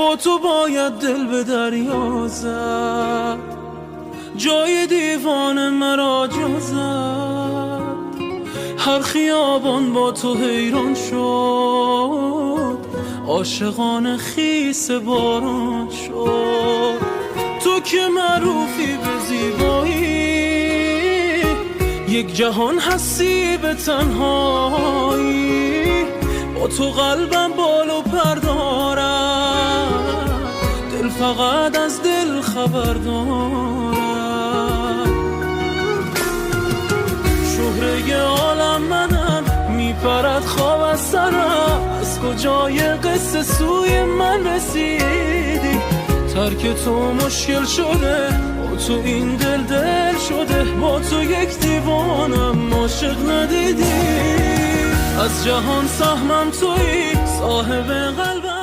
با تو باید دل به دریا زد، جای دیوان مرا جا زد. هر خیابان با تو حیران شد، عاشقان خیس باران شد. تو که معروفی به زیبایی، یک جهان هستی به تنهایی. با تو قلبم بال و پر دارد، دل فقط از دل خبر دارد. شهره عالم منم، میپرد خواب از سرم. از کجای قصه سوی من رسیدی؟ ترک تو مشکل شده، با تو این دل شده. با تو یک دیوانم عاشق ندیدی. از جهان سهمم تویی، صاحب قلبم.